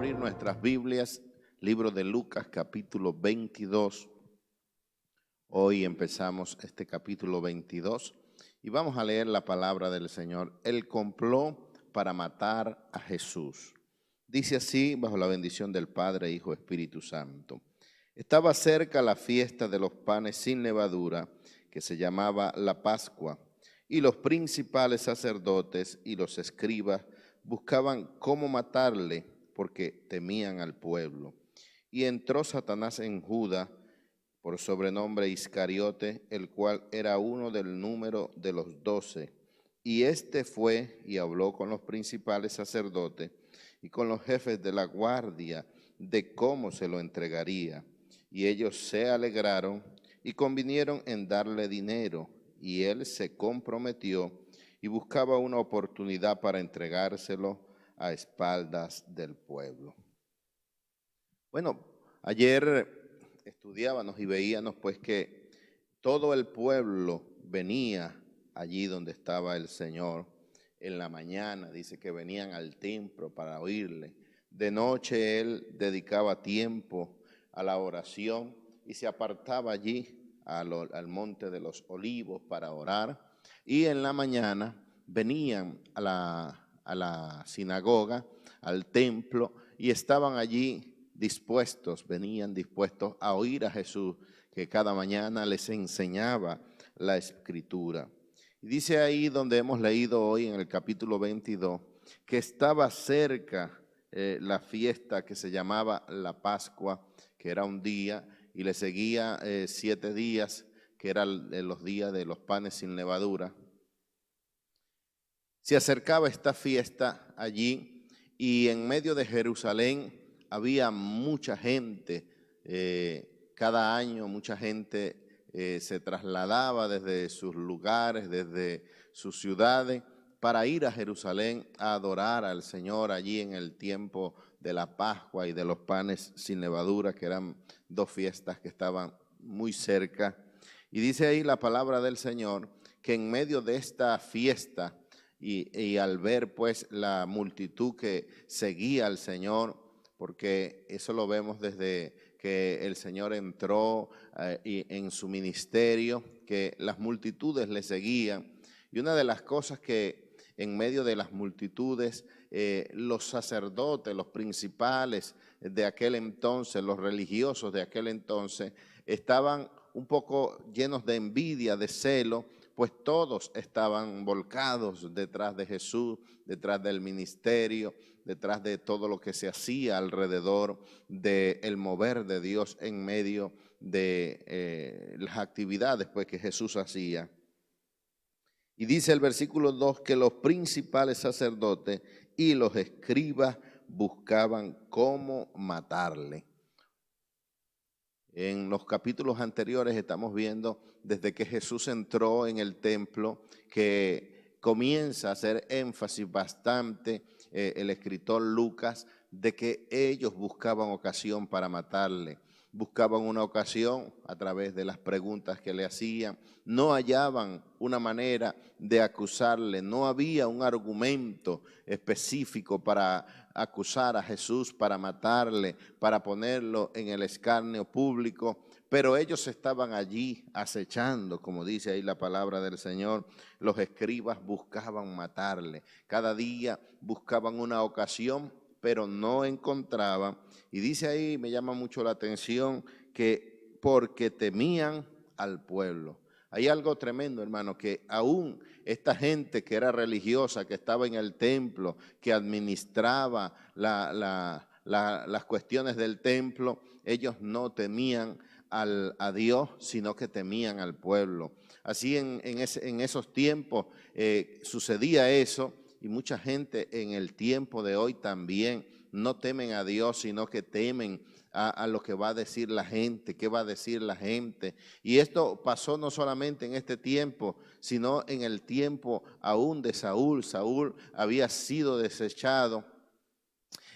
abrir nuestras Biblias, libro de Lucas, capítulo 22. Hoy empezamos este capítulo 22 y vamos a leer la palabra del Señor. El complot para matar a Jesús. Dice así, bajo la bendición del Padre, Hijo, Espíritu Santo. Estaba cerca la fiesta de los panes sin levadura, que se llamaba la Pascua, y los principales sacerdotes y los escribas buscaban cómo matarle, porque temían al pueblo. Y entró Satanás en Judas, por sobrenombre Iscariote, el cual era uno del número de los 12. Y éste fue y habló con los principales sacerdotes y con los jefes de la guardia de cómo se lo entregaría. Y ellos se alegraron y convinieron en darle dinero, y él se comprometió y buscaba una oportunidad para entregárselo a espaldas del pueblo. Bueno, ayer estudiábamos y veíamos pues que todo el pueblo venía allí donde estaba el Señor en la mañana. Dice que venían al templo para oírle. De noche él dedicaba tiempo a la oración y se apartaba allí al monte de los olivos para orar. Y en la mañana venían a la sinagoga, al templo, y estaban allí venían dispuestos a oír a Jesús, que cada mañana les enseñaba la Escritura. Y dice ahí donde hemos leído hoy en el capítulo 22, que estaba cerca la fiesta que se llamaba la Pascua, que era un día, y le seguía 7 días, que eran los días de los panes sin levadura. Se acercaba esta fiesta allí y en medio de Jerusalén había mucha gente. Cada año mucha gente se trasladaba desde sus lugares, desde sus ciudades, para ir a Jerusalén a adorar al Señor allí en el tiempo de la Pascua y de los panes sin levadura, que eran 2 fiestas que estaban muy cerca. Y dice ahí la palabra del Señor que en medio de esta fiesta y al ver pues la multitud que seguía al Señor, porque eso lo vemos desde que el Señor entró en su ministerio, que las multitudes le seguían. Y una de las cosas que en medio de las multitudes, los sacerdotes, los principales de aquel entonces, los religiosos de aquel entonces, estaban un poco llenos de envidia, de celo, pues todos estaban volcados detrás de Jesús, detrás del ministerio, detrás de todo lo que se hacía alrededor del mover de Dios en medio de las actividades pues, que Jesús hacía. Y dice el versículo 2 que los principales sacerdotes y los escribas buscaban cómo matarle. En los capítulos anteriores estamos viendo desde que Jesús entró en el templo que comienza a hacer énfasis bastante el escritor Lucas de que ellos buscaban ocasión para matarle. Buscaban una ocasión a través de las preguntas que le hacían, no hallaban una manera de acusarle, no había un argumento específico para acusar a Jesús, para matarle, para ponerlo en el escarnio público, pero ellos estaban allí acechando, como dice ahí la palabra del Señor. Los escribas buscaban matarle, cada día buscaban una ocasión, pero no encontraban. Y dice ahí, me llama mucho la atención, que porque temían al pueblo. Hay algo tremendo, hermano, que aún esta gente que era religiosa, que estaba en el templo, que administraba las cuestiones del templo, ellos no temían a Dios, sino que temían al pueblo. Así en esos tiempos sucedía eso, y mucha gente en el tiempo de hoy también no temen a Dios, sino que temen a lo que va a decir la gente, qué va a decir la gente. Y esto pasó no solamente en este tiempo, sino en el tiempo aún de Saúl. Saúl había sido desechado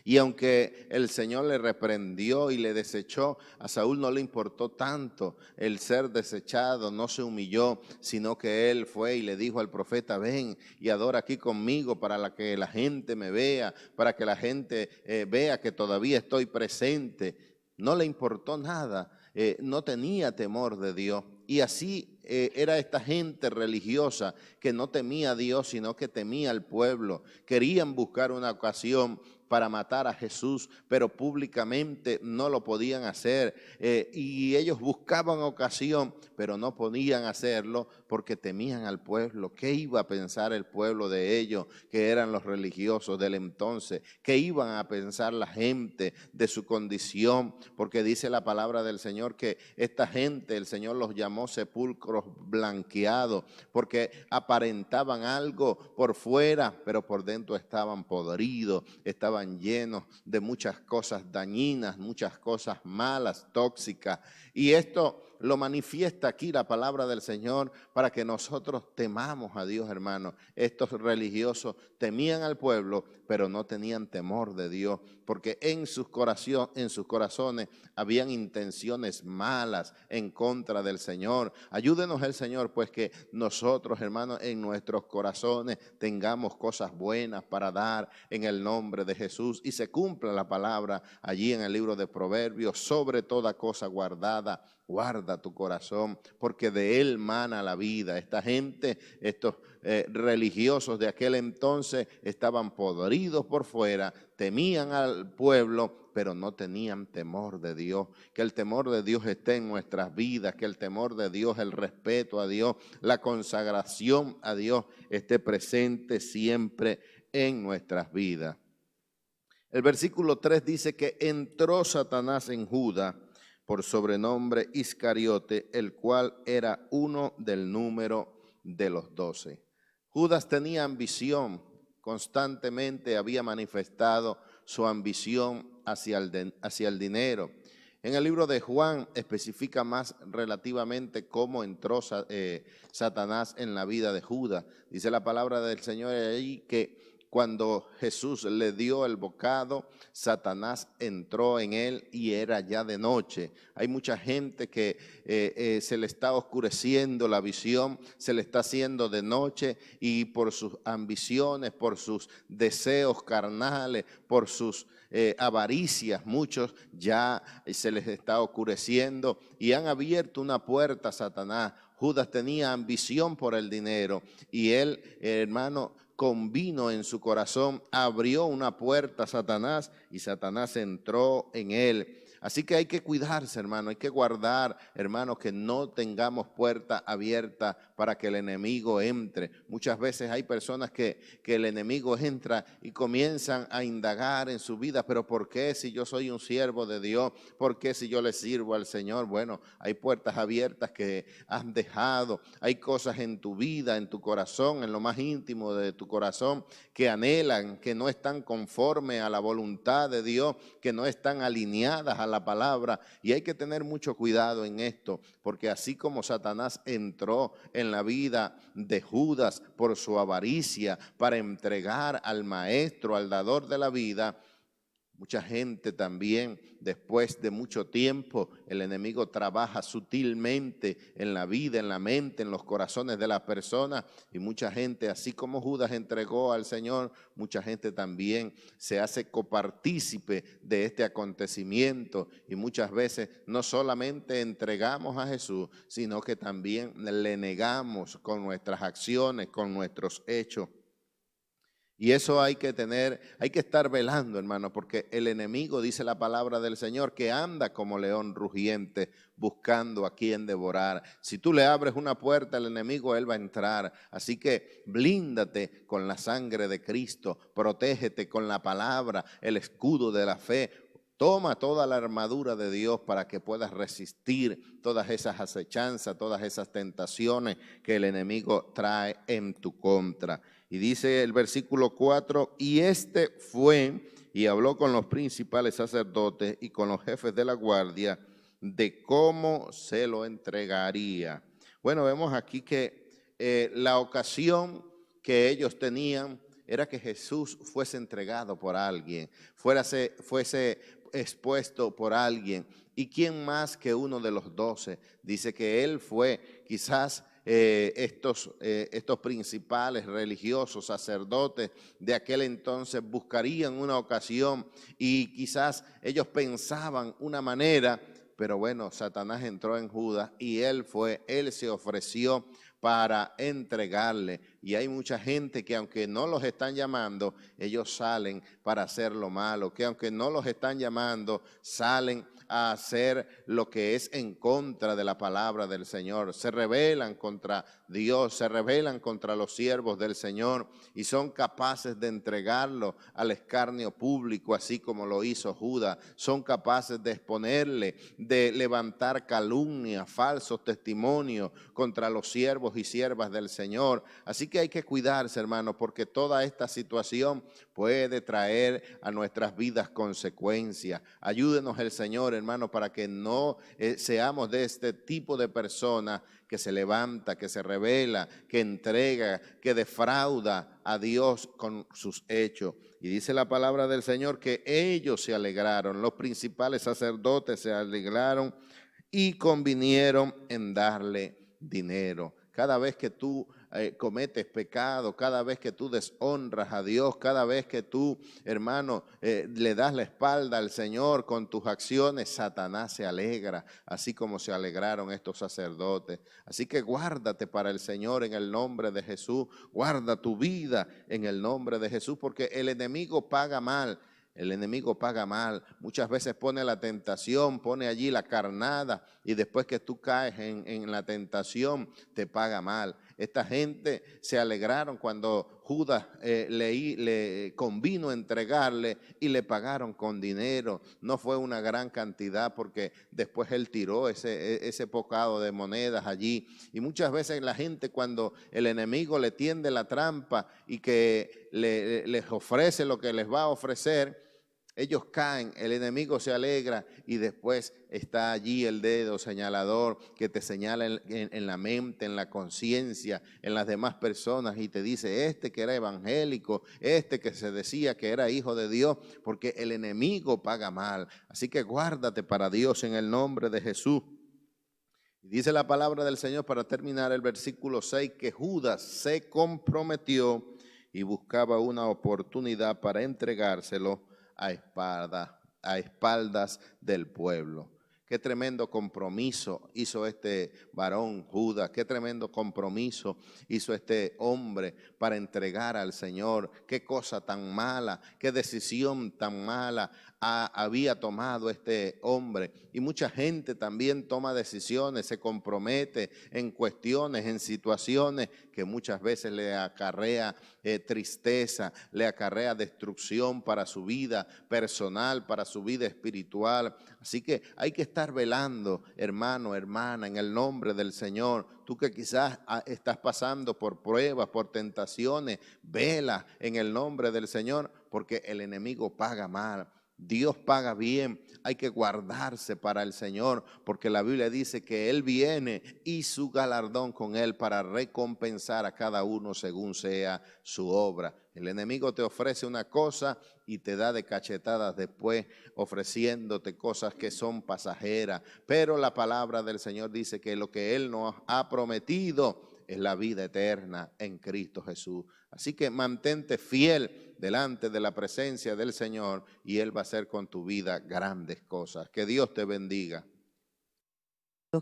Y aunque el Señor le reprendió y le desechó, a Saúl no le importó tanto el ser desechado, no se humilló, sino que él fue y le dijo al profeta, ven y adora aquí conmigo para que la gente me vea, para que la gente vea que todavía estoy presente. No le importó nada, no tenía temor de Dios. Y así era esta gente religiosa que no temía a Dios, sino que temía al pueblo. Querían buscar una ocasión para matar a Jesús, pero públicamente no lo podían hacer. Y ellos buscaban ocasión, pero no podían hacerlo porque temían al pueblo. ¿Qué iba a pensar el pueblo de ellos, que eran los religiosos del entonces? ¿Qué iban a pensar la gente de su condición? Porque dice la palabra del Señor que esta gente, el Señor los llamó sepulcros blanqueados, porque aparentaban algo por fuera, pero por dentro estaban podridos, estaban llenos de muchas cosas dañinas, muchas cosas malas, tóxicas. Y esto lo manifiesta aquí la palabra del Señor para que nosotros temamos a Dios, hermanos. Estos religiosos temían al pueblo, pero no tenían temor de Dios, porque en sus corazones habían intenciones malas en contra del Señor. Ayúdenos el Señor, pues que nosotros, hermanos, en nuestros corazones tengamos cosas buenas para dar en el nombre de Jesús y se cumpla la palabra allí en el libro de Proverbios: sobre toda cosa guardada, guarda tu corazón, porque de él mana la vida. Esta gente, estos religiosos de aquel entonces, estaban podridos por fuera, temían al pueblo, pero no tenían temor de Dios. Que el temor de Dios esté en nuestras vidas, que el temor de Dios, el respeto a Dios, la consagración a Dios esté presente siempre en nuestras vidas. El versículo 3 dice que entró Satanás en Judá por sobrenombre Iscariote, el cual era uno del número de los 12. Judas tenía ambición, constantemente había manifestado su ambición hacia el dinero. En el libro de Juan especifica más relativamente cómo entró Satanás en la vida de Judas. Dice la palabra del Señor ahí que cuando Jesús le dio el bocado, Satanás entró en él y era ya de noche. Hay mucha gente que se le está oscureciendo la visión, se le está haciendo de noche y por sus ambiciones, por sus deseos carnales, por sus avaricias, muchos ya se les está oscureciendo y han abierto una puerta a Satanás. Judas tenía ambición por el dinero y él, hermano, convino en su corazón, abrió una puerta a Satanás y Satanás entró en él. Así que hay que cuidarse, hermano, hay que guardar, hermano, que no tengamos puerta abierta para que el enemigo entre. Muchas veces hay personas que el enemigo entra y comienzan a indagar en su vida, pero ¿por qué si yo soy un siervo de Dios? ¿Por qué si yo le sirvo al Señor? Bueno, hay puertas abiertas que has dejado, hay cosas en tu vida, en tu corazón, en lo más íntimo de tu corazón, que anhelan, que no están conforme a la voluntad de Dios, que no están alineadas a la palabra, y hay que tener mucho cuidado en esto, porque así como Satanás entró en la vida de Judas por su avaricia para entregar al maestro, al dador de la vida, mucha gente también, después de mucho tiempo, el enemigo trabaja sutilmente en la vida, en la mente, en los corazones de las personas. Y mucha gente, así como Judas entregó al Señor, mucha gente también se hace copartícipe de este acontecimiento. Y muchas veces no solamente entregamos a Jesús, sino que también le negamos con nuestras acciones, con nuestros hechos. Y eso hay que estar velando, hermano, porque el enemigo, dice la palabra del Señor, que anda como león rugiente buscando a quien devorar. Si tú le abres una puerta al enemigo, él va a entrar. Así que blíndate con la sangre de Cristo, protégete con la palabra, el escudo de la fe. Toma toda la armadura de Dios para que puedas resistir todas esas acechanzas, todas esas tentaciones que el enemigo trae en tu contra. Y dice el versículo 4, y este fue y habló con los principales sacerdotes y con los jefes de la guardia de cómo se lo entregaría. Bueno, vemos aquí que la ocasión que ellos tenían era que Jesús fuese entregado por alguien, fuese expuesto por alguien. ¿Y quién más que uno de los 12? Dice que él fue quizás estos principales religiosos, sacerdotes de aquel entonces buscarían una ocasión y quizás ellos pensaban una manera, pero bueno, Satanás entró en Judas y él se ofreció para entregarle. Y hay mucha gente que aunque no los están llamando, ellos salen para hacer lo malo, que aunque no los están llamando, salen a hacer lo que es en contra de la palabra del Señor. Se rebelan contra Dios, se rebelan contra los siervos del Señor y son capaces de entregarlo al escarnio público, así como lo hizo Judas. Son capaces de exponerle, de levantar calumnia, falsos testimonios contra los siervos y siervas del Señor. Así que hay que cuidarse, hermanos, porque toda esta situación puede traer a nuestras vidas consecuencias. Ayúdenos el Señor, hermano, para que no seamos de este tipo de personas que se levanta, que se revela, que entrega, que defrauda a Dios con sus hechos. Y dice la palabra del Señor que ellos se alegraron, los principales sacerdotes se alegraron y convinieron en darle dinero. Cada vez que tú cometes pecado, cada vez que tú deshonras a Dios, cada vez que tú, hermano, le das la espalda al Señor con tus acciones, Satanás se alegra, así como se alegraron estos sacerdotes. Así que guárdate para el Señor en el nombre de Jesús, guarda tu vida en el nombre de Jesús, porque el enemigo paga mal. El enemigo paga mal, muchas veces pone la tentación, pone allí la carnada y después que tú caes en la tentación te paga mal. Esta gente se alegraron cuando Judas le convino entregarle y le pagaron con dinero. No fue una gran cantidad porque después él tiró ese bocado de monedas allí. Y muchas veces la gente cuando el enemigo le tiende la trampa y que les ofrece lo que les va a ofrecer, ellos caen, el enemigo se alegra y después está allí el dedo señalador que te señala en la mente, en la conciencia, en las demás personas y te dice, este que era evangélico, este que se decía que era hijo de Dios, porque el enemigo paga mal. Así que guárdate para Dios en el nombre de Jesús. Dice la palabra del Señor para terminar el versículo 6, que Judas se comprometió y buscaba una oportunidad para entregárselo a espaldas del pueblo. Qué tremendo compromiso hizo este varón Judas, qué tremendo compromiso hizo este hombre para entregar al Señor. Qué cosa tan mala, qué decisión tan mala había tomado este hombre. Y mucha gente también toma decisiones, se compromete en cuestiones, en situaciones que muchas veces le acarrea tristeza, le acarrea destrucción para su vida personal, para su vida espiritual. Así que hay que estar velando, hermano, hermana, en el nombre del Señor. Tú que quizás estás pasando por pruebas, por tentaciones, vela en el nombre del Señor, porque el enemigo paga mal. Dios paga bien, hay que guardarse para el Señor, porque la Biblia dice que Él viene y su galardón con Él para recompensar a cada uno según sea su obra. El enemigo te ofrece una cosa y te da de cachetadas después, ofreciéndote cosas que son pasajeras, pero la palabra del Señor dice que lo que Él nos ha prometido es la vida eterna en Cristo Jesús. Así que mantente fiel delante de la presencia del Señor y Él va a hacer con tu vida grandes cosas. Que Dios te bendiga.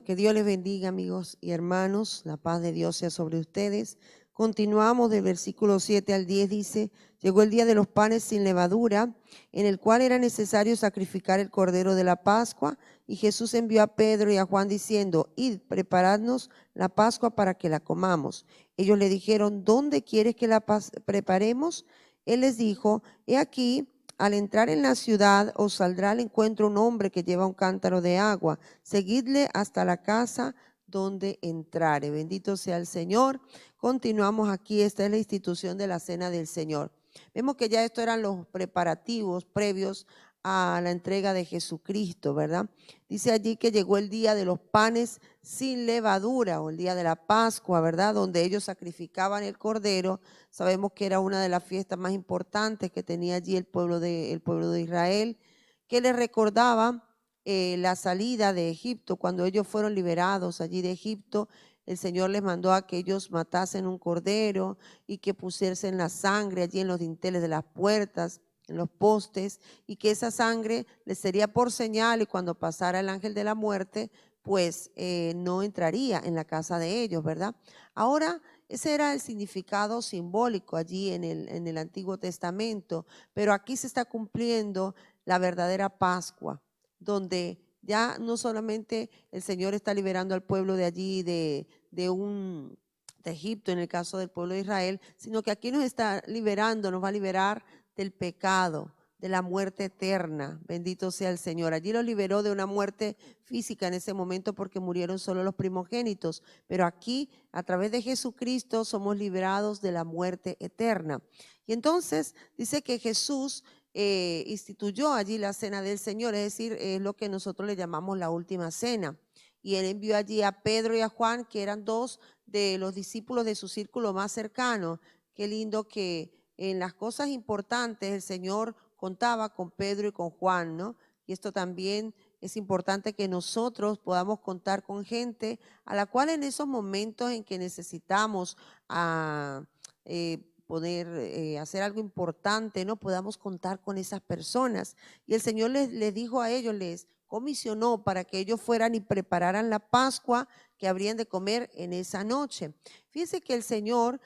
Que Dios les bendiga, amigos y hermanos. La paz de Dios sea sobre ustedes. Continuamos del versículo 7 al 10, dice, llegó el día de los panes sin levadura, en el cual era necesario sacrificar el cordero de la Pascua, y Jesús envió a Pedro y a Juan diciendo, id, preparadnos la Pascua para que la comamos. Ellos le dijeron, ¿dónde quieres que la preparemos? Él les dijo, he aquí, al entrar en la ciudad os saldrá al encuentro un hombre que lleva un cántaro de agua. Seguidle hasta la casa donde entrare. Bendito sea el Señor. Continuamos aquí. Esta es la institución de la Cena del Señor. Vemos que ya esto eran los preparativos previos a la entrega de Jesucristo, ¿verdad? Dice allí que llegó el día de los panes sin levadura o el día de la Pascua, ¿verdad? Donde ellos sacrificaban el cordero. Sabemos que era una de las fiestas más importantes que tenía allí el pueblo de Israel, que les recordaba la salida de Egipto, cuando ellos fueron liberados allí de Egipto. El Señor les mandó a que ellos matasen un cordero y que pusiesen la sangre allí en los dinteles de las puertas, en los postes, y que esa sangre les sería por señal, y cuando pasara el ángel de la muerte, pues no entraría en la casa de ellos, ¿verdad? Ahora, ese era el significado simbólico allí en el Antiguo Testamento, pero aquí se está cumpliendo la verdadera Pascua, donde ya no solamente el Señor está liberando al pueblo de allí de Egipto, en el caso del pueblo de Israel, sino que aquí nos está liberando, nos va a liberar del pecado, de la muerte eterna. Bendito sea el Señor. Allí lo liberó de una muerte física en ese momento porque murieron solo los primogénitos, pero aquí a través de Jesucristo somos liberados de la muerte eterna. Y entonces dice que Jesús instituyó allí la cena del Señor, es decir, es lo que nosotros le llamamos la última cena. Y él envió allí a Pedro y a Juan, que eran dos de los discípulos de su círculo más cercano. Qué lindo que en las cosas importantes el Señor contaba con Pedro y con Juan, ¿no? Y esto también es importante, que nosotros podamos contar con gente a la cual en esos momentos en que necesitamos poder hacer algo importante, ¿no? Podamos contar con esas personas. Y el Señor les dijo a ellos, les comisionó para que ellos fueran y prepararan la Pascua que habrían de comer en esa noche. Fíjense que el Señor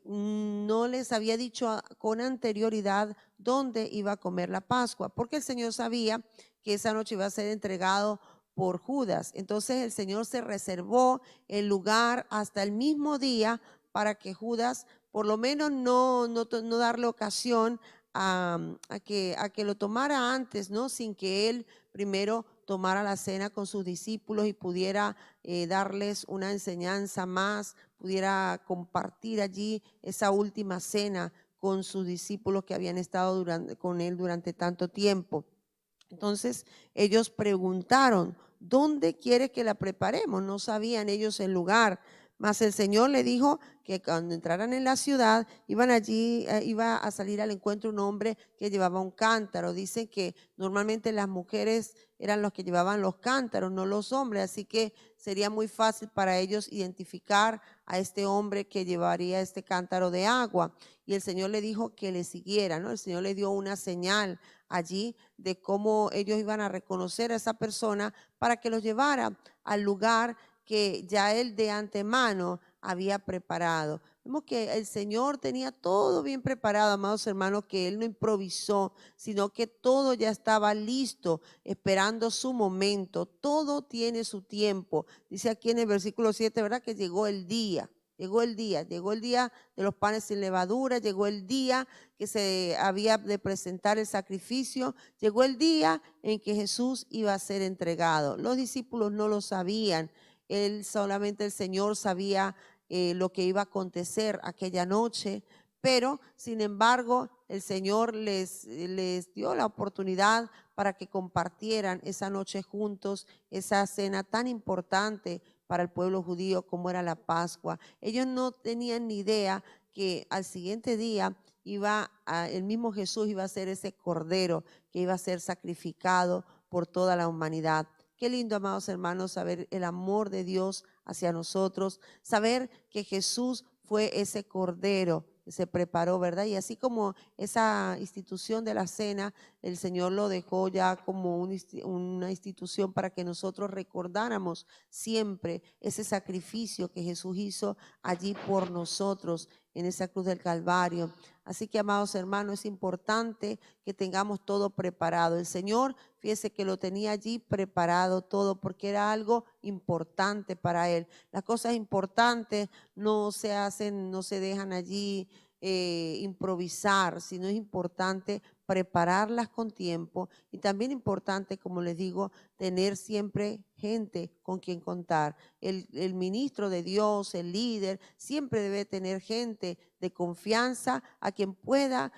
no les había dicho con anterioridad dónde iba a comer la Pascua, porque el Señor sabía que esa noche iba a ser entregado por Judas. Entonces el Señor se reservó el lugar hasta el mismo día para que Judas por lo menos no darle ocasión a que lo tomara antes, ¿no? Sin que él primero tomara la cena con sus discípulos y pudiera darles una enseñanza más, pudiera compartir allí esa última cena con sus discípulos que habían estado con él durante tanto tiempo. Entonces ellos preguntaron, ¿dónde quiere que la preparemos? No sabían ellos el lugar. Mas el Señor le dijo que cuando entraran en la ciudad, iba a salir al encuentro un hombre que llevaba un cántaro. Dicen que normalmente las mujeres eran los que llevaban los cántaros, no los hombres, así que sería muy fácil para ellos identificar a este hombre que llevaría este cántaro de agua. Y el Señor le dijo que le siguiera, ¿no? El Señor le dio una señal allí de cómo ellos iban a reconocer a esa persona para que los llevara al lugar que ya él de antemano había preparado. Vemos que el Señor tenía todo bien preparado, amados hermanos, que él no improvisó, sino que todo ya estaba listo, esperando su momento. Todo tiene su tiempo. Dice aquí en el versículo 7, ¿verdad? Que llegó el día. Llegó el día de los panes sin levadura, llegó el día que se había de presentar el sacrificio, llegó el día en que Jesús iba a ser entregado. Los discípulos no lo sabían, solamente el Señor sabía lo que iba a acontecer aquella noche, pero sin embargo el Señor les dio la oportunidad para que compartieran esa noche juntos, esa cena tan importante para el pueblo judío como era la Pascua. Ellos no tenían ni idea que al siguiente día el mismo Jesús iba a ser ese cordero que iba a ser sacrificado por toda la humanidad. Qué lindo, amados hermanos, saber el amor de Dios hacia nosotros, saber que Jesús fue ese cordero que se preparó, ¿verdad? Y así como esa institución de la cena, el Señor lo dejó ya como una institución para que nosotros recordáramos siempre ese sacrificio que Jesús hizo allí por nosotros en esa cruz del Calvario. Así que, amados hermanos, es importante que tengamos todo preparado. El Señor, fíjese que lo tenía allí preparado todo porque era algo importante para Él. Las cosas importantes no se hacen, no se dejan allí improvisar, sino es importante prepararlas con tiempo y también importante, como les digo, tener siempre gente con quien contar. El ministro de Dios, el líder, siempre debe tener gente de confianza a quien pueda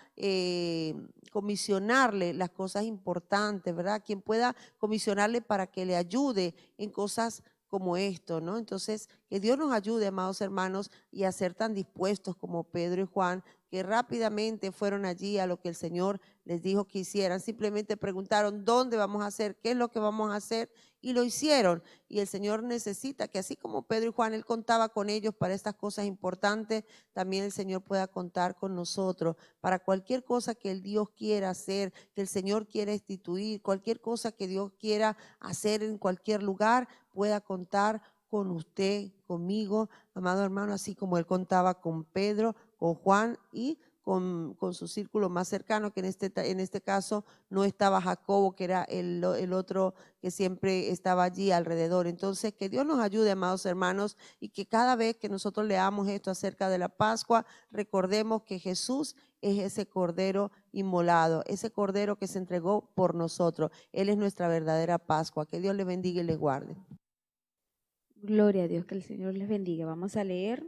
comisionarle las cosas importantes, ¿verdad? Quien pueda comisionarle para que le ayude en cosas como esto, ¿no? Entonces, que Dios nos ayude, amados hermanos, y a ser tan dispuestos como Pedro y Juan, que rápidamente fueron allí a lo que el Señor les dijo que hicieran. Simplemente preguntaron, ¿dónde vamos a hacer? ¿Qué es lo que vamos a hacer? Y lo hicieron. Y el Señor necesita que así como Pedro y Juan, Él contaba con ellos para estas cosas importantes, también el Señor pueda contar con nosotros para cualquier cosa que el Dios quiera hacer, que el Señor quiera instituir, cualquier cosa que Dios quiera hacer en cualquier lugar, pueda contar con usted, conmigo, amado hermano, así como él contaba con Pedro, con Juan y con su círculo más cercano, que en este caso no estaba Jacobo, que era el otro que siempre estaba allí alrededor. Entonces, que Dios nos ayude, amados hermanos, y que cada vez que nosotros leamos esto acerca de la Pascua, recordemos que Jesús es ese cordero inmolado, ese cordero que se entregó por nosotros. Él es nuestra verdadera Pascua. Que Dios le bendiga y le guarde. Gloria a Dios, que el Señor les bendiga. Vamos a leer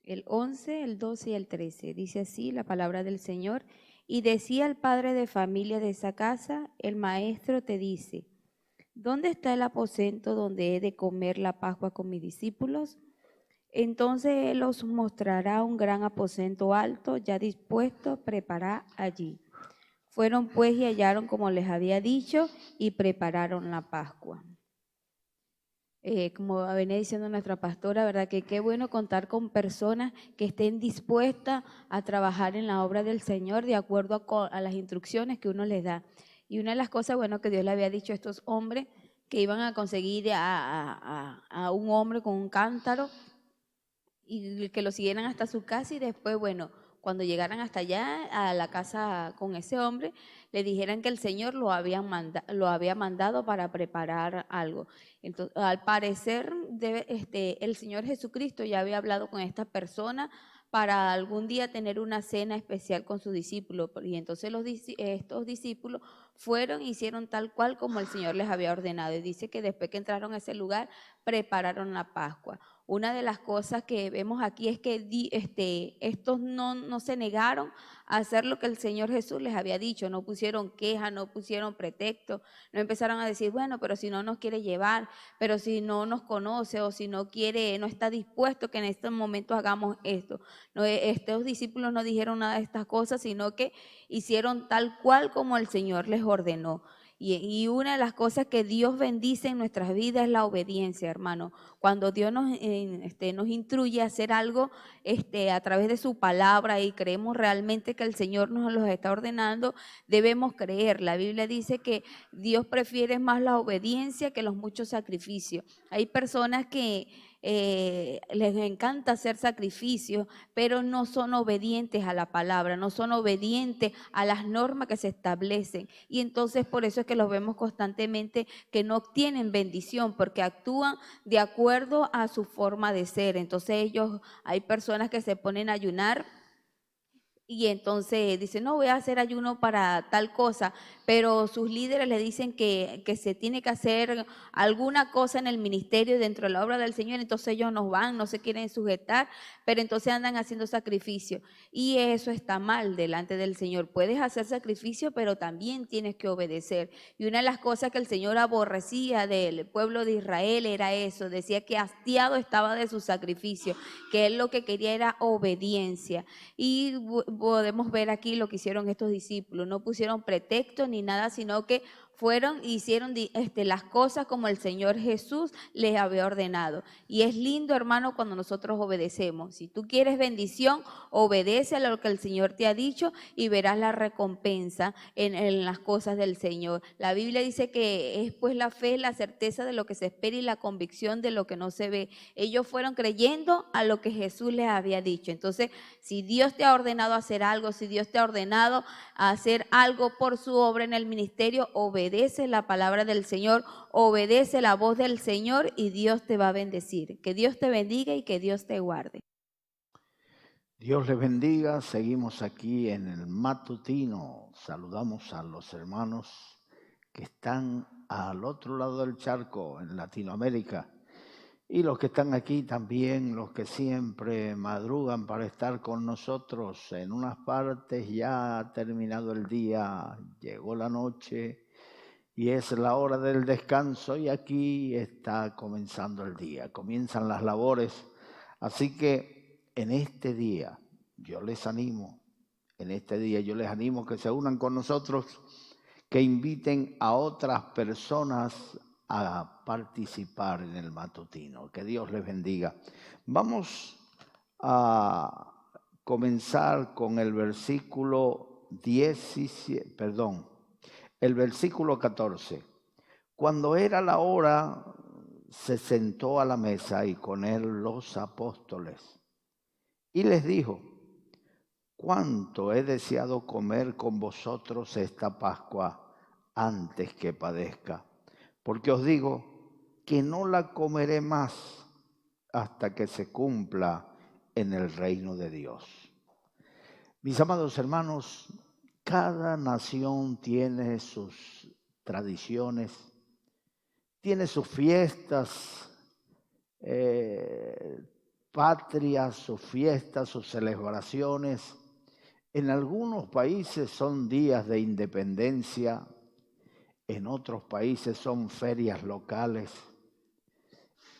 el 11, el 12 y el 13. Dice así la palabra del Señor. Y decía el padre de familia de esa casa, el maestro te dice, ¿dónde está el aposento donde he de comer la Pascua con mis discípulos? Entonces él os mostrará un gran aposento alto, ya dispuesto, preparad allí. Fueron pues y hallaron como les había dicho y prepararon la Pascua. Como venía diciendo nuestra pastora, ¿verdad? Que qué bueno contar con personas que estén dispuestas a trabajar en la obra del Señor de acuerdo a las instrucciones que uno les da. Y una de las cosas, bueno, que Dios le había dicho a estos hombres, que iban a conseguir a un hombre con un cántaro y que lo siguieran hasta su casa y después, bueno, cuando llegaran hasta allá a la casa con ese hombre, le dijeran que el Señor lo había mandado para preparar algo. Entonces, al parecer, el Señor Jesucristo ya había hablado con esta persona para algún día tener una cena especial con sus discípulos. Y entonces estos discípulos fueron e hicieron tal cual como el Señor les había ordenado. Y dice que después que entraron a ese lugar, prepararon la Pascua. Una de las cosas que vemos aquí es que estos no se negaron a hacer lo que el Señor Jesús les había dicho, no pusieron queja, no pusieron pretexto, no empezaron a decir, bueno, pero si no nos quiere llevar, pero si no nos conoce o si no quiere, no está dispuesto que en estos momentos hagamos esto. No, estos discípulos no dijeron nada de estas cosas, sino que hicieron tal cual como el Señor les ordenó. Y una de las cosas que Dios bendice en nuestras vidas es la obediencia, hermano. Cuando Dios nos instruye a hacer algo a través de su palabra y creemos realmente que el Señor nos los está ordenando, debemos creer. La Biblia dice que Dios prefiere más la obediencia que los muchos sacrificios. Hay personas que les encanta hacer sacrificios, pero no son obedientes a la palabra, no son obedientes a las normas que se establecen. Y entonces por eso es que los vemos constantemente que no obtienen bendición, porque actúan de acuerdo a su forma de ser. Entonces hay personas que se ponen a ayunar y entonces dicen, no, voy a hacer ayuno para tal cosa, pero sus líderes le dicen que se tiene que hacer alguna cosa en el ministerio dentro de la obra del Señor, entonces ellos no van, no se quieren sujetar, pero entonces andan haciendo sacrificio. Y eso está mal delante del Señor. Puedes hacer sacrificio, pero también tienes que obedecer. Y una de las cosas que el Señor aborrecía del pueblo de Israel era eso, decía que hastiado estaba de su sacrificio, que él lo que quería era obediencia. Y podemos ver aquí lo que hicieron estos discípulos, no pusieron pretexto ni nada, sino que fueron e hicieron las cosas como el Señor Jesús les había ordenado. Y es lindo, hermano, cuando nosotros obedecemos. Si tú quieres bendición, obedece a lo que el Señor te ha dicho y verás la recompensa en las cosas del Señor. La Biblia dice que es pues la fe, la certeza de lo que se espera y la convicción de lo que no se ve. Ellos fueron creyendo a lo que Jesús les había dicho. Entonces, si Dios te ha ordenado hacer algo, si Dios te ha ordenado hacer algo por su obra en el ministerio, obedece la palabra del Señor, obedece la voz del Señor y Dios te va a bendecir. Que Dios te bendiga y que Dios te guarde. Dios les bendiga, seguimos aquí en el matutino. Saludamos a los hermanos que están al otro lado del charco, en Latinoamérica, y los que están aquí también, los que siempre madrugan para estar con nosotros. En unas partes ya ha terminado el día, llegó la noche y es la hora del descanso, y aquí está comenzando el día, comienzan las labores. Así que en este día yo les animo, que se unan con nosotros, que inviten a otras personas a participar en el matutino. Que Dios les bendiga. Vamos a comenzar con el versículo 14. Cuando era la hora, se sentó a la mesa y con él los apóstoles. Y les dijo: cuánto he deseado comer con vosotros esta Pascua antes que padezca. Porque os digo que no la comeré más hasta que se cumpla en el reino de Dios. Mis amados hermanos, cada nación tiene sus tradiciones, tiene sus fiestas patrias, sus fiestas, sus celebraciones. En algunos países son días de independencia, en otros países son ferias locales,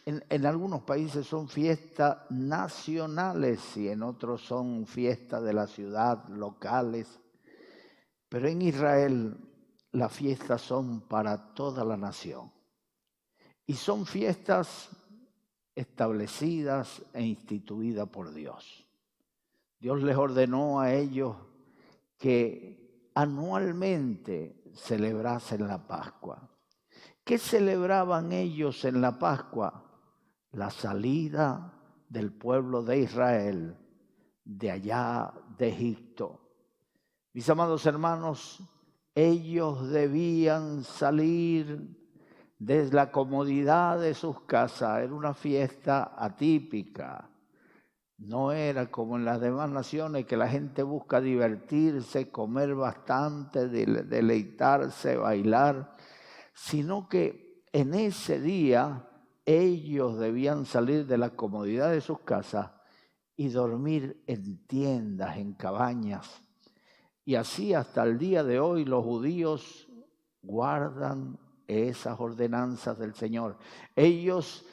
en algunos países son fiestas nacionales y en otros son fiestas de la ciudad, locales. Pero en Israel las fiestas son para toda la nación y son fiestas establecidas e instituidas por Dios. Dios les ordenó a ellos que anualmente celebrasen la Pascua. ¿Qué celebraban ellos en la Pascua? La salida del pueblo de Israel de allá de Egipto. Mis amados hermanos, ellos debían salir desde la comodidad de sus casas. Era una fiesta atípica. No era como en las demás naciones, que la gente busca divertirse, comer bastante, deleitarse, bailar, sino que en ese día ellos debían salir de la comodidad de sus casas y dormir en tiendas, en cabañas. Y así hasta el día de hoy los judíos guardan esas ordenanzas del Señor. Ellos,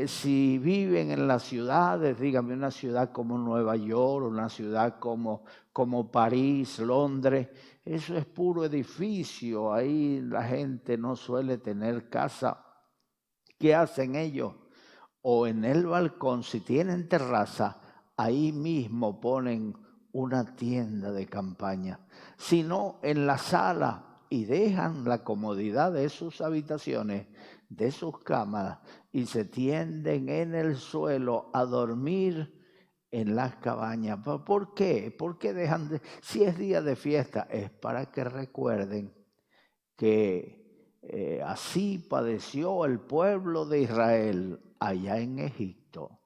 si viven en las ciudades, dígame, una ciudad como Nueva York, una ciudad como París, Londres, eso es puro edificio. Ahí la gente no suele tener casa. ¿Qué hacen ellos? O en el balcón, si tienen terraza, ahí mismo ponen una tienda de campaña, sino en la sala, y dejan la comodidad de sus habitaciones, de sus camas, y se tienden en el suelo a dormir en las cabañas. ¿Por qué? ¿Por qué dejan de? Si es día de fiesta, es para que recuerden que así padeció el pueblo de Israel allá en Egipto.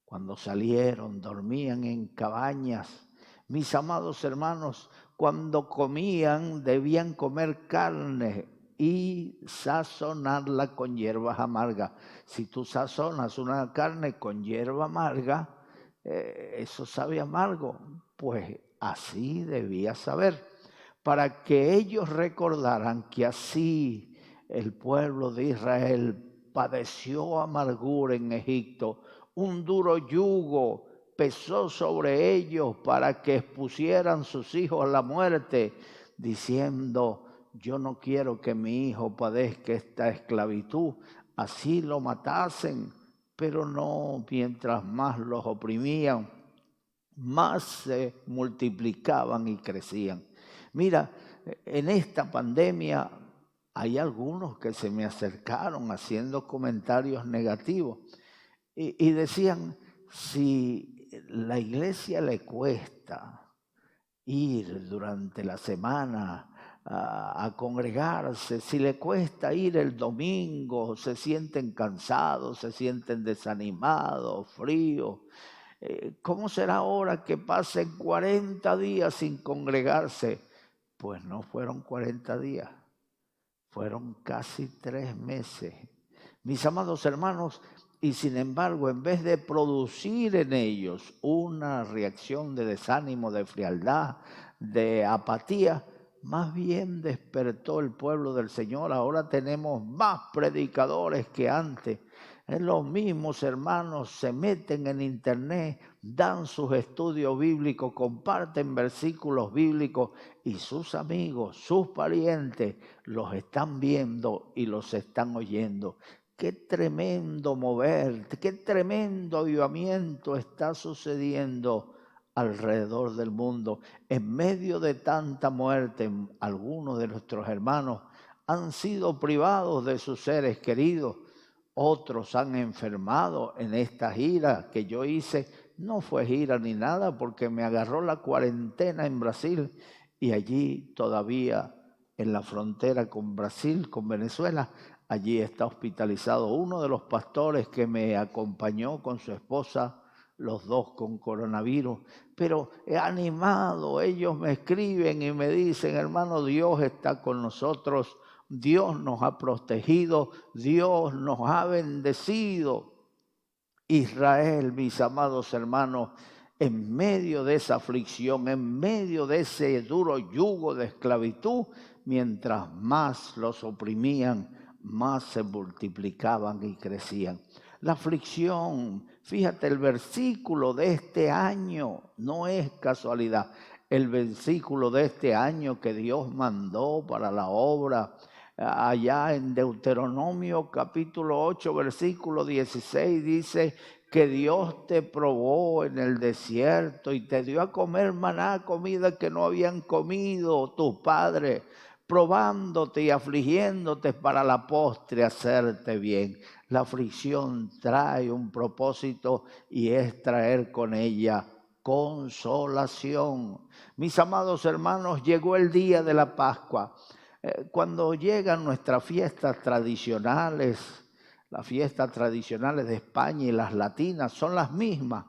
Cuando salieron, dormían en cabañas. Mis amados hermanos, cuando comían, debían comer carne y sazonarla con hierbas amargas. Si tú sazonas una carne con hierba amarga, eso sabe amargo. Pues así debía saber, para que ellos recordaran que así el pueblo de Israel padeció amargura en Egipto. Un duro yugo pesó sobre ellos para que expusieran sus hijos a la muerte, diciendo: yo no quiero que mi hijo padezca esta esclavitud. Así lo matasen, pero no, mientras más los oprimían, más se multiplicaban y crecían. Mira, en esta pandemia hay algunos que se me acercaron haciendo comentarios negativos y decían: si la iglesia le cuesta ir durante la semana a congregarse, si le cuesta ir el domingo, se sienten cansados, se sienten desanimados, fríos. ¿Cómo será ahora que pasen 40 días sin congregarse? Pues no fueron 40 días, fueron casi 3 meses. Mis amados hermanos, y sin embargo, en vez de producir en ellos una reacción de desánimo, de frialdad, de apatía, más bien despertó el pueblo del Señor. Ahora tenemos más predicadores que antes. Los mismos hermanos se meten en internet, dan sus estudios bíblicos, comparten versículos bíblicos y sus amigos, sus parientes los están viendo y los están oyendo. Qué tremendo mover, qué tremendo avivamiento está sucediendo alrededor del mundo. En medio de tanta muerte, algunos de nuestros hermanos han sido privados de sus seres queridos. Otros han enfermado en esta gira que yo hice. No fue gira ni nada porque me agarró la cuarentena en Brasil y allí todavía en la frontera con Brasil, con Venezuela, allí está hospitalizado uno de los pastores que me acompañó con su esposa, los dos con coronavirus. Pero he animado, ellos me escriben y me dicen, hermano, Dios está con nosotros, Dios nos ha protegido, Dios nos ha bendecido. Israel, mis amados hermanos, en medio de esa aflicción, en medio de ese duro yugo de esclavitud, mientras más los oprimían, más se multiplicaban y crecían. La aflicción, fíjate, el versículo de este año no es casualidad. El versículo de este año que Dios mandó para la obra, allá en Deuteronomio capítulo 8, versículo 16, dice que Dios te probó en el desierto y te dio a comer maná, comida que no habían comido tus padres, probándote y afligiéndote para la postre hacerte bien. La aflicción trae un propósito y es traer con ella consolación. Mis amados hermanos, llegó el día de la Pascua. Cuando llegan nuestras fiestas tradicionales, las fiestas tradicionales de España y las latinas son las mismas.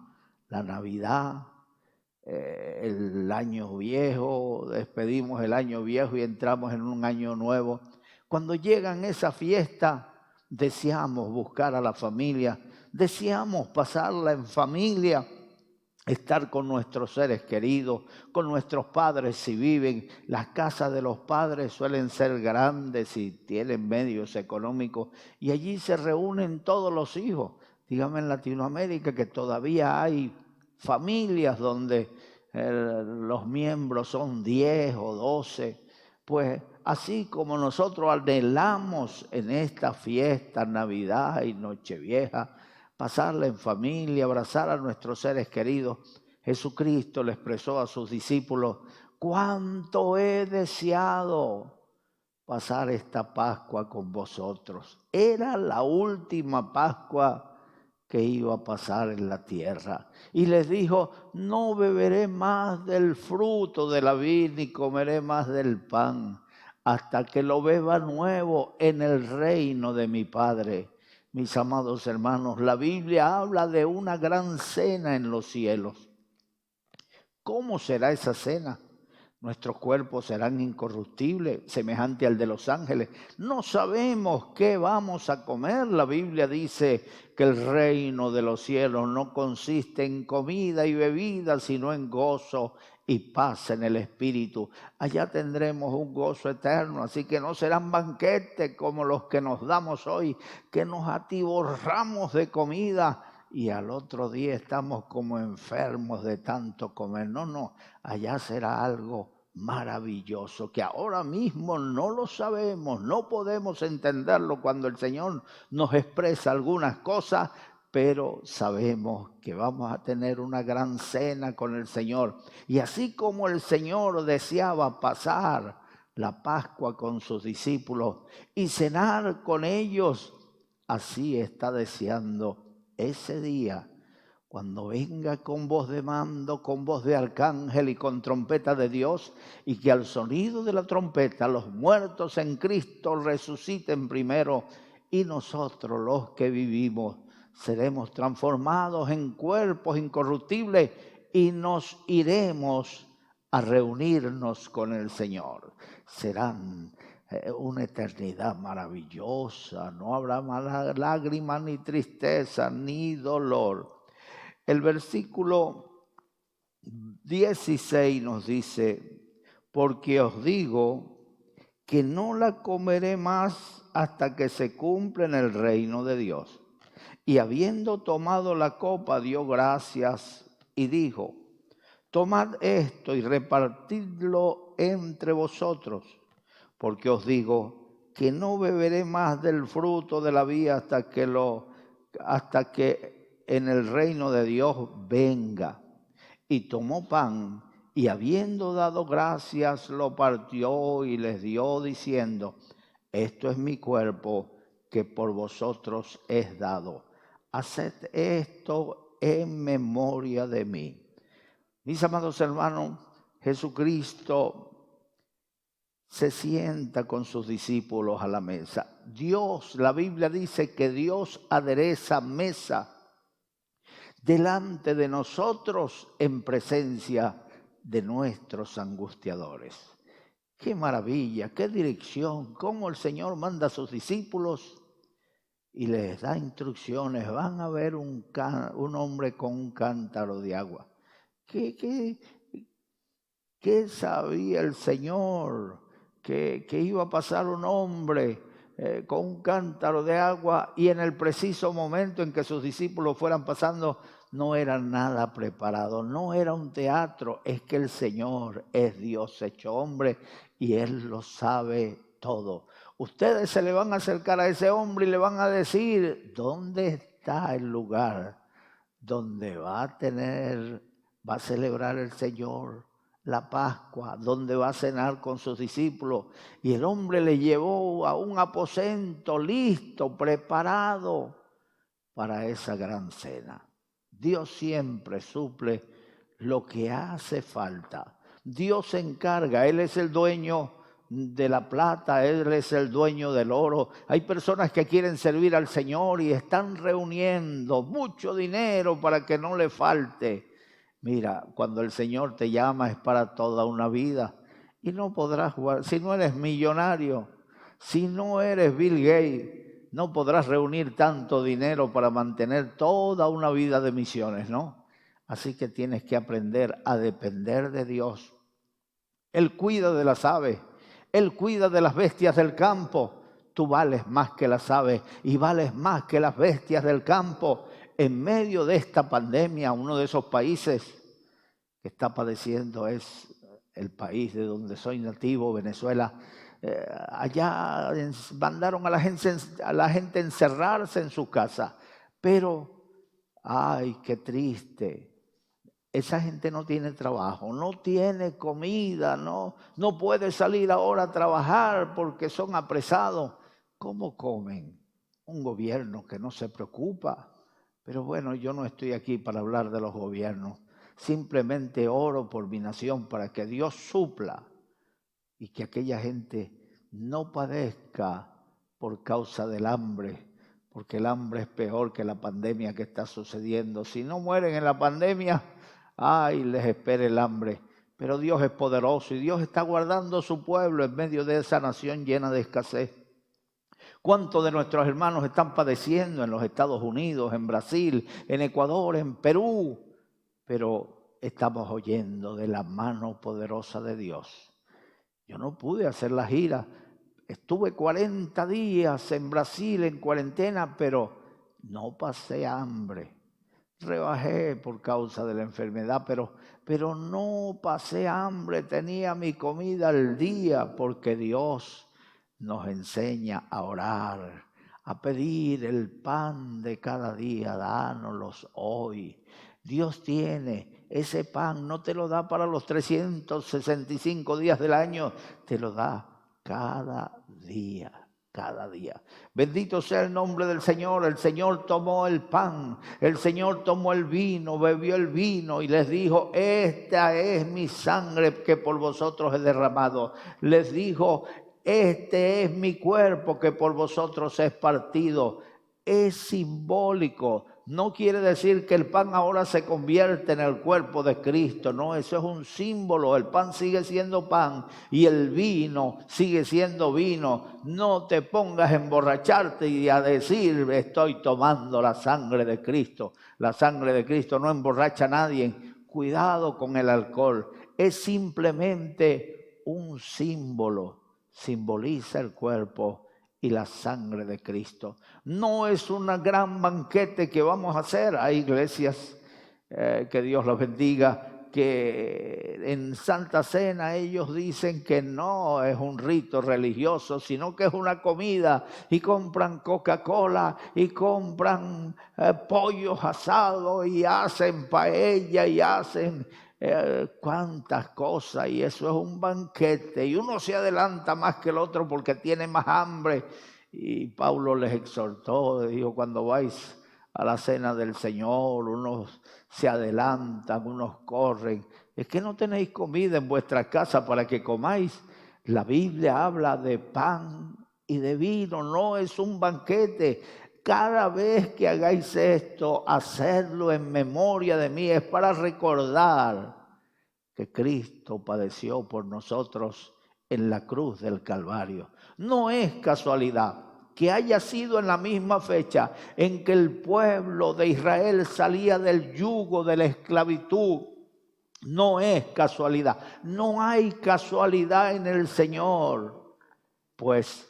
La Navidad, el año viejo, despedimos el año viejo y entramos en un año nuevo. Cuando llegan esas fiestas, deseamos buscar a la familia, deseamos pasarla en familia, estar con nuestros seres queridos, con nuestros padres si viven. Las casas de los padres suelen ser grandes y tienen medios económicos y allí se reúnen todos los hijos. Dígame en Latinoamérica que todavía hay familias donde los miembros son 10 o 12. Pues así como nosotros anhelamos en esta fiesta, Navidad y Nochevieja, pasarla en familia, abrazar a nuestros seres queridos, Jesucristo le expresó a sus discípulos: cuánto he deseado pasar esta Pascua con vosotros. Era la última Pascua que iba a pasar en la tierra. Y les dijo: no beberé más del fruto de la vid, ni comeré más del pan, hasta que lo beba nuevo en el reino de mi Padre. Mis amados hermanos, la Biblia habla de una gran cena en los cielos. ¿Cómo será esa cena? Nuestros cuerpos serán incorruptibles, semejante al de los ángeles. No sabemos qué vamos a comer. La Biblia dice que el reino de los cielos no consiste en comida y bebida, sino en gozo y paz en el Espíritu. Allá tendremos un gozo eterno, así que no serán banquetes como los que nos damos hoy, que nos atiborramos de comida y al otro día estamos como enfermos de tanto comer. No, allá será algo maravilloso que ahora mismo no lo sabemos, no podemos entenderlo cuando el Señor nos expresa algunas cosas, pero sabemos que vamos a tener una gran cena con el Señor. Y así como el Señor deseaba pasar la Pascua con sus discípulos y cenar con ellos, así está deseando ese día, cuando venga con voz de mando, con voz de arcángel y con trompeta de Dios, y que al sonido de la trompeta los muertos en Cristo resuciten primero, y nosotros los que vivimos seremos transformados en cuerpos incorruptibles y nos iremos a reunirnos con el Señor. Serán una eternidad maravillosa, no habrá más lágrimas, ni tristeza, ni dolor. El versículo 16 nos dice, porque os digo que no la comeré más hasta que se cumpla en el reino de Dios. Y habiendo tomado la copa, dio gracias y dijo, tomad esto y repartidlo entre vosotros, porque os digo que no beberé más del fruto de la vid hasta que en el reino de Dios venga. Y tomó pan, y habiendo dado gracias, lo partió y les dio, diciendo, esto es mi cuerpo que por vosotros es dado. Haced esto en memoria de mí. Mis amados hermanos, Jesucristo se sienta con sus discípulos a la mesa. Dios, la Biblia dice que Dios adereza mesa delante de nosotros en presencia de nuestros angustiadores. ¡Qué maravilla! ¡Qué dirección! Cómo el Señor manda a sus discípulos y les da instrucciones. Van a ver un hombre con un cántaro de agua. ¿Qué sabía el Señor? Que iba a pasar un hombre con un cántaro de agua, y en el preciso momento en que sus discípulos fueran pasando, no era nada preparado, no era un teatro. Es que el Señor es Dios hecho hombre y Él lo sabe todo. Ustedes se le van a acercar a ese hombre y le van a decir, ¿dónde está el lugar donde va a celebrar el Señor la Pascua, donde va a cenar con sus discípulos? Y el hombre le llevó a un aposento listo, preparado para esa gran cena. Dios siempre suple lo que hace falta. Dios se encarga, Él es el dueño de la plata, Él es el dueño del oro. Hay personas que quieren servir al Señor y están reuniendo mucho dinero para que no le falte. Mira, cuando el Señor te llama es para toda una vida y no podrás jugar. Si no eres millonario, si no eres Bill Gates, no podrás reunir tanto dinero para mantener toda una vida de misiones, ¿no? Así que tienes que aprender a depender de Dios. Él cuida de las aves, Él cuida de las bestias del campo. Tú vales más que las aves y vales más que las bestias del campo. En medio de esta pandemia, uno de esos países que está padeciendo es el país de donde soy nativo, Venezuela. Allá mandaron a la gente encerrarse en su casa. Pero, ay, qué triste. Esa gente no tiene trabajo, no tiene comida, no puede salir ahora a trabajar porque son apresados. ¿Cómo comen? Un gobierno que no se preocupa. Pero bueno, yo no estoy aquí para hablar de los gobiernos. Simplemente oro por mi nación para que Dios supla y que aquella gente no padezca por causa del hambre, porque el hambre es peor que la pandemia que está sucediendo. Si no mueren en la pandemia, ay, les espera el hambre. Pero Dios es poderoso y Dios está guardando su pueblo en medio de esa nación llena de escasez. ¿Cuántos de nuestros hermanos están padeciendo en los Estados Unidos, en Brasil, en Ecuador, en Perú? Pero estamos oyendo de la mano poderosa de Dios. Yo no pude hacer la gira. Estuve 40 días en Brasil en cuarentena, pero no pasé hambre. Rebajé por causa de la enfermedad, pero no pasé hambre. Tenía mi comida al día porque Dios nos enseña a orar, a pedir el pan de cada día. Dánoslos hoy. Dios tiene ese pan, no te lo da para los 365 días del año, te lo da cada día, cada día. Bendito sea el nombre del Señor. El Señor tomó el pan, el Señor tomó el vino, bebió el vino y les dijo, esta es mi sangre que por vosotros he derramado. Les dijo, este es mi cuerpo que por vosotros es partido. es simbólico. No quiere decir que el pan ahora se convierte en el cuerpo de Cristo. No, eso es un símbolo. El pan sigue siendo pan y el vino sigue siendo vino. No te pongas a emborracharte y a decir estoy tomando la sangre de Cristo. La sangre de Cristo no emborracha a nadie. Cuidado con el alcohol. Es simplemente un símbolo. Simboliza el cuerpo y la sangre de Cristo. No es un gran banquete que vamos a hacer. Hay iglesias, que Dios los bendiga, que en Santa Cena ellos dicen que no es un rito religioso, sino que es una comida, y compran Coca-Cola y compran pollos asados y hacen paella y hacen cuántas cosas, y eso es un banquete, y uno se adelanta más que el otro porque tiene más hambre. Y Pablo les exhortó, dijo, cuando vais a la cena del Señor, unos se adelantan, unos corren. Es que no tenéis comida en vuestra casa para que comáis. La Biblia habla de pan y de vino, no es un banquete. Cada vez que hagáis esto, hacedlo en memoria de mí. Es para recordar que Cristo padeció por nosotros en la cruz del Calvario. No es casualidad que haya sido en la misma fecha en que el pueblo de Israel salía del yugo de la esclavitud. No es casualidad. No hay casualidad en el Señor. Pues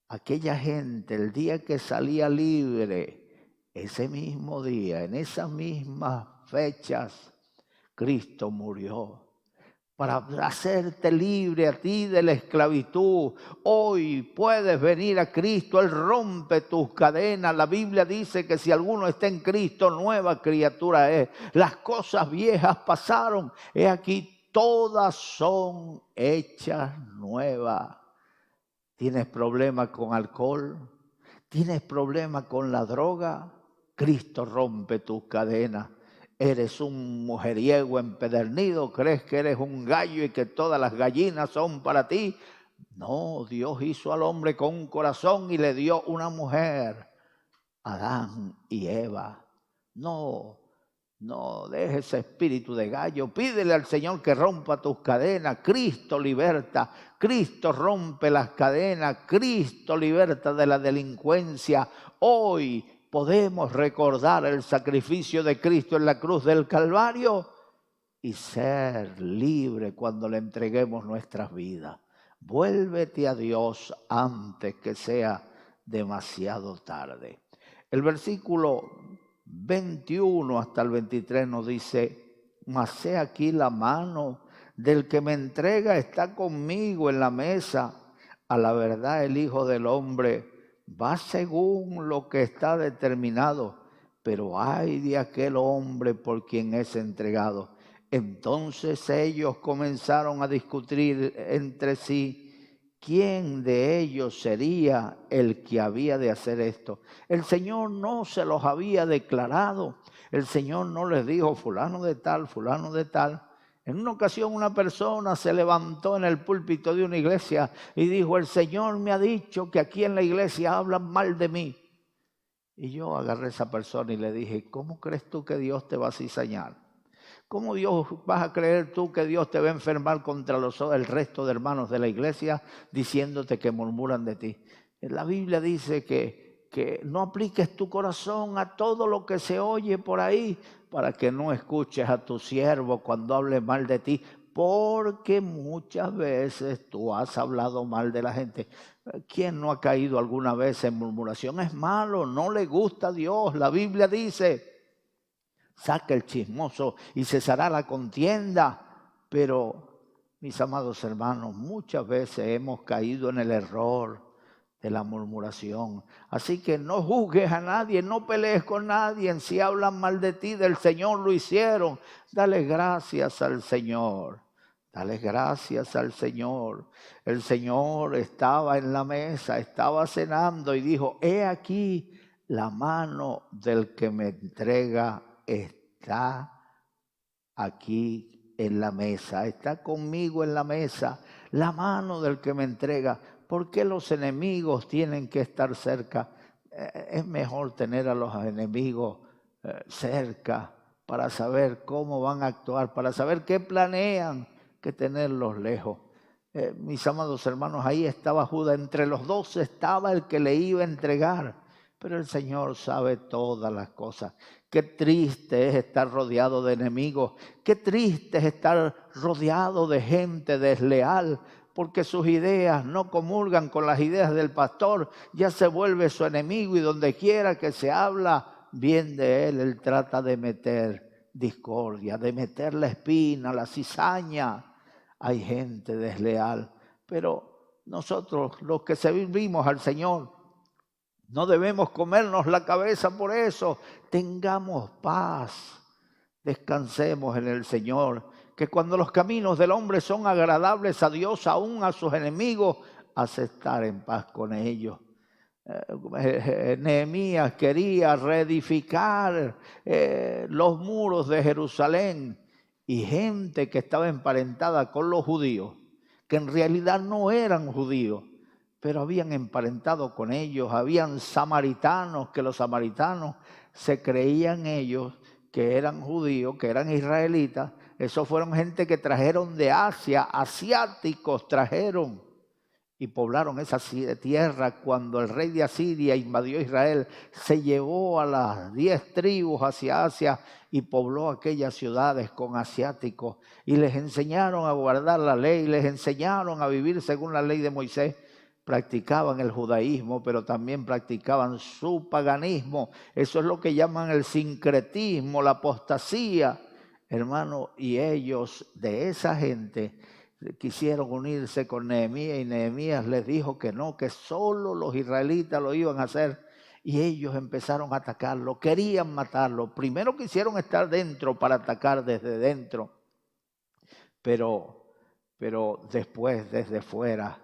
aquella gente, el día que salía libre, ese mismo día, en esas mismas fechas, Cristo murió para hacerte libre a ti de la esclavitud. Hoy puedes venir a Cristo, Él rompe tus cadenas. La Biblia dice que si alguno está en Cristo, nueva criatura es. Las cosas viejas pasaron, he aquí todas son hechas nuevas. ¿Tienes problemas con alcohol? ¿Tienes problemas con la droga? Cristo rompe tus cadenas. ¿Eres un mujeriego empedernido? ¿Crees que eres un gallo y que todas las gallinas son para ti? No, Dios hizo al hombre con un corazón y le dio una mujer, Adán y Eva. No dejes ese espíritu de gallo. Pídele al Señor que rompa tus cadenas. Cristo liberta. Cristo rompe las cadenas. Cristo liberta de la delincuencia. Hoy podemos recordar el sacrificio de Cristo en la cruz del Calvario y ser libre cuando le entreguemos nuestras vidas. Vuélvete a Dios antes que sea demasiado tarde. El versículo 21 hasta el 23 nos dice: mas he aquí la mano del que me entrega está conmigo en la mesa. A la verdad el Hijo del Hombre va según lo que está determinado, pero ay de aquel hombre por quien es entregado. Entonces ellos comenzaron a discutir entre sí quién de ellos sería el que había de hacer esto. El Señor no se los había declarado. El Señor no les dijo fulano de tal, fulano de tal. En una ocasión una persona se levantó en el púlpito de una iglesia y dijo: el Señor me ha dicho que aquí en la iglesia hablan mal de mí. Y yo agarré a esa persona y le dije: ¿cómo crees tú que Dios te va a cizañar? ¿Cómo vas a creer tú que Dios te va a enfermar contra el resto de hermanos de la iglesia diciéndote que murmuran de ti? La Biblia dice que no apliques tu corazón a todo lo que se oye por ahí, para que no escuches a tu siervo cuando hable mal de ti, porque muchas veces tú has hablado mal de la gente. ¿Quién no ha caído alguna vez en murmuración? Es malo, no le gusta a Dios. La Biblia dice: saca el chismoso y cesará la contienda. Pero, mis amados hermanos, muchas veces hemos caído en el error de la murmuración. Así que no juzgues a nadie, no pelees con nadie. Si hablan mal de ti, del Señor lo hicieron. Dale gracias al Señor. Dale gracias al Señor. El Señor estaba en la mesa, estaba cenando y dijo: he aquí la mano del que me entrega está aquí en la mesa, está conmigo en la mesa, la mano del que me entrega. ¿Por qué los enemigos tienen que estar cerca? es mejor tener a los enemigos cerca para saber cómo van a actuar, para saber qué planean, que tenerlos lejos. Mis amados hermanos, ahí estaba Judas, entre los 12 estaba el que le iba a entregar, pero el Señor sabe todas las cosas. Qué triste es estar rodeado de enemigos, qué triste es estar rodeado de gente desleal, porque sus ideas no comulgan con las ideas del pastor, ya se vuelve su enemigo y donde quiera que se habla bien de él trata de meter discordia, de meter la espina, la cizaña. Hay gente desleal, pero nosotros los que servimos al Señor no debemos comernos la cabeza por eso. Tengamos paz, descansemos en el Señor, que cuando los caminos del hombre son agradables a Dios, aún a sus enemigos, hace estar en paz con ellos. Nehemías quería reedificar los muros de Jerusalén y gente que estaba emparentada con los judíos, que en realidad no eran judíos, pero habían emparentado con ellos. Habían samaritanos, que los samaritanos se creían ellos que eran judíos, que eran israelitas. Esos fueron gente que trajeron de Asia, asiáticos trajeron y poblaron esa tierra. Cuando el rey de Asiria invadió Israel, se llevó a las 10 tribus hacia Asia y pobló aquellas ciudades con asiáticos y les enseñaron a guardar la ley, les enseñaron a vivir según la ley de Moisés. Practicaban el judaísmo, pero también practicaban su paganismo. Eso es lo que llaman el sincretismo, la apostasía, hermano. Y ellos, de esa gente, quisieron unirse con Nehemías y Nehemías les dijo que no, que solo los israelitas lo iban a hacer. Y ellos empezaron a atacarlo, querían matarlo. Primero quisieron estar dentro para atacar desde dentro, pero después desde fuera.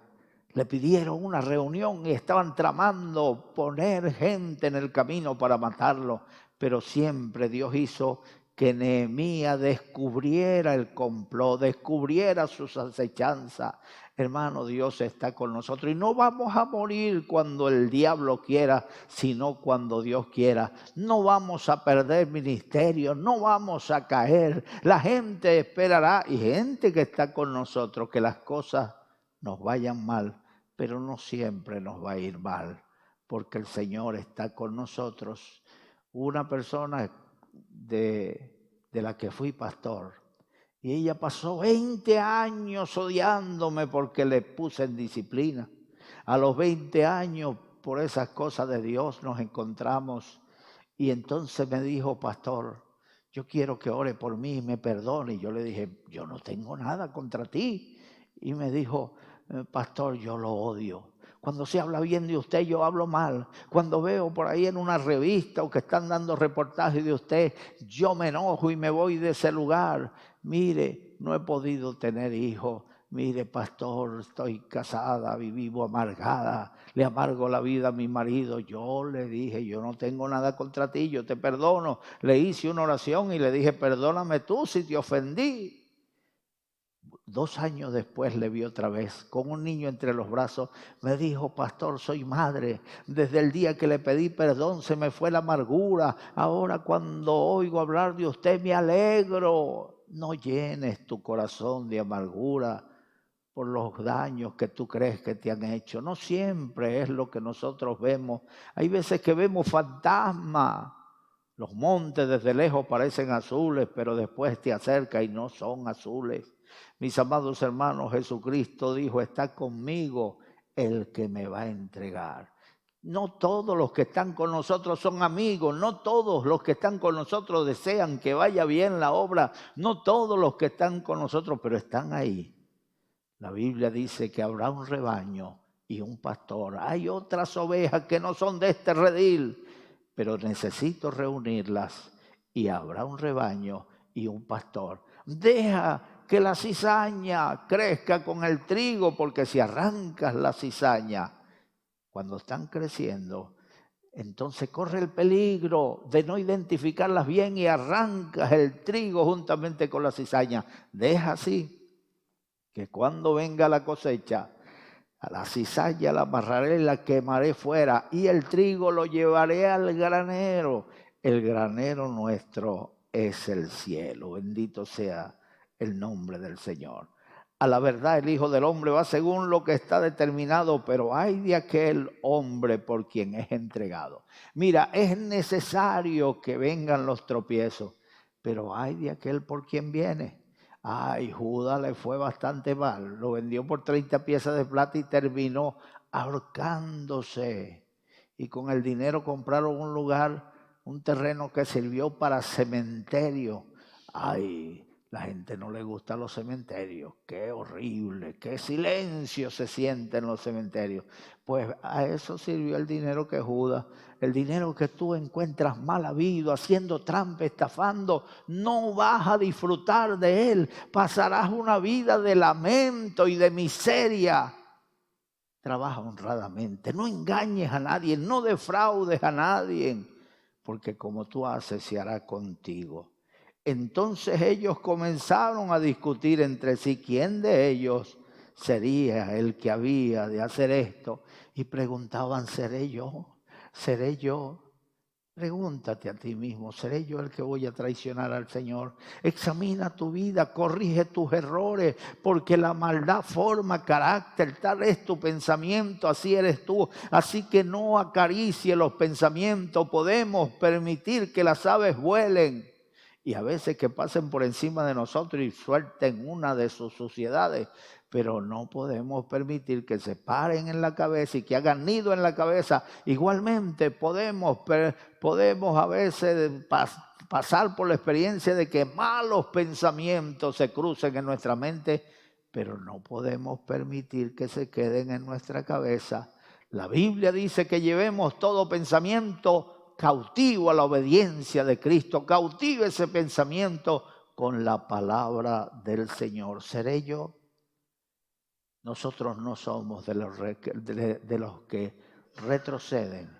Le pidieron una reunión y estaban tramando poner gente en el camino para matarlo. Pero siempre Dios hizo que Nehemías descubriera el complot, descubriera sus acechanzas. Hermano, Dios está con nosotros y no vamos a morir cuando el diablo quiera, sino cuando Dios quiera. No vamos a perder ministerio, no vamos a caer. La gente esperará, y gente que está con nosotros, que las cosas nos vayan mal, pero no siempre nos va a ir mal, porque el Señor está con nosotros. Una persona de la que fui pastor, y ella pasó 20 años odiándome porque le puse en disciplina. A los 20 años, por esas cosas de Dios, nos encontramos, y entonces me dijo: pastor, yo quiero que ore por mí y me perdone. Y yo le dije: yo no tengo nada contra ti. Y me dijo: pastor, yo lo odio. Cuando se habla bien de usted, yo hablo mal. Cuando veo por ahí en una revista o que están dando reportajes de usted, yo me enojo y me voy de ese lugar. Mire, no he podido tener hijos. Mire, pastor, estoy casada, vivo amargada, le amargo la vida a mi marido. Yo le dije: yo no tengo nada contra ti, yo te perdono. Le hice una oración y le dije: perdóname tú si te ofendí. 2 años después le vi otra vez con un niño entre los brazos. Me dijo: pastor, soy madre. Desde el día que le pedí perdón se me fue la amargura. Ahora cuando oigo hablar de usted me alegro. No llenes tu corazón de amargura por los daños que tú crees que te han hecho. No siempre es lo que nosotros vemos. Hay veces que vemos fantasmas. Los montes desde lejos parecen azules, pero después te acercas y no son azules. Mis amados hermanos, Jesucristo dijo: está conmigo el que me va a entregar. No todos los que están con nosotros son amigos, no todos los que están con nosotros desean que vaya bien la obra, no todos los que están con nosotros, pero están ahí. La Biblia dice que habrá un rebaño y un pastor. Hay otras ovejas que no son de este redil, pero necesito reunirlas, y habrá un rebaño y un pastor. Deja que la cizaña crezca con el trigo, porque si arrancas la cizaña cuando están creciendo, entonces corre el peligro de no identificarlas bien y arrancas el trigo juntamente con la cizaña. Deja así que cuando venga la cosecha A la cizalla la amarraré y la quemaré fuera, y el trigo lo llevaré al granero. El granero nuestro es el cielo. Bendito sea el nombre del Señor. A la verdad el Hijo del Hombre va según lo que está determinado, pero ay de aquel hombre por quien es entregado. Mira, es necesario que vengan los tropiezos, pero ay de aquel por quien viene. Ay, Judas le fue bastante mal, lo vendió por 30 piezas de plata y terminó ahorcándose. Y con el dinero compraron un lugar, un terreno que sirvió para cementerio. Ay, la gente no le gusta los cementerios, qué horrible, qué silencio se siente en los cementerios. Pues a eso sirvió el dinero que Judas, el dinero que tú encuentras mal habido, haciendo trampa, estafando, no vas a disfrutar de él, pasarás una vida de lamento y de miseria. Trabaja honradamente, no engañes a nadie, no defraudes a nadie, porque como tú haces se hará contigo. Entonces ellos comenzaron a discutir entre sí quién de ellos sería el que había de hacer esto. Y preguntaban, ¿seré yo? ¿Seré yo? Pregúntate a ti mismo, ¿seré yo el que voy a traicionar al Señor? Examina tu vida, corrige tus errores, porque la maldad forma carácter, tal es tu pensamiento, así eres tú. Así que no acaricie los pensamientos, podemos permitir que las aves vuelen. Y a veces que pasen por encima de nosotros y suelten una de sus suciedades, pero no podemos permitir que se paren en la cabeza y que hagan nido en la cabeza. Igualmente podemos a veces pasar por la experiencia de que malos pensamientos se crucen en nuestra mente, pero no podemos permitir que se queden en nuestra cabeza. La Biblia dice que llevemos todo pensamiento cautivo a la obediencia de Cristo. Cautive ese pensamiento con la palabra del Señor. ¿Seré yo? Nosotros no somos de los que retroceden.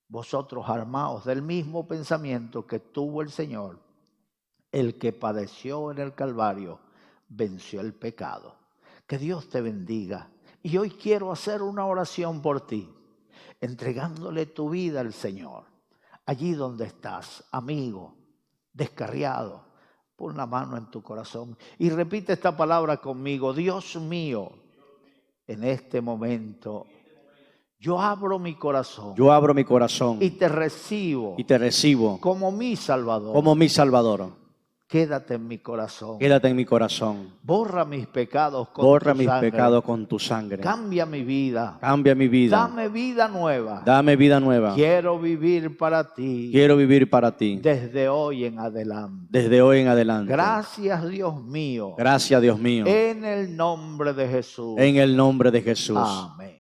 Vosotros armaos del mismo pensamiento que tuvo el Señor, el que padeció en el Calvario, venció el pecado. Que Dios te bendiga. Y hoy quiero hacer una oración por ti, entregándole tu vida al Señor. Allí donde estás, amigo, descarriado, pon la mano en tu corazón y repite esta palabra conmigo. Dios mío, en este momento, yo abro mi corazón. Yo abro mi corazón y te recibo. Y te recibo como mi Salvador. Como mi Salvador. Quédate en mi corazón. Quédate en mi corazón. Borra mis pecados con Borra tu mis sangre. pecados con tu sangre. Cambia mi vida. Cambia mi vida. Dame vida nueva. Dame vida nueva. Quiero vivir para ti. Quiero vivir para ti. Desde hoy en adelante. Desde hoy en adelante. Gracias, Dios mío. Gracias, Dios mío. En el nombre de Jesús. En el nombre de Jesús. Amén.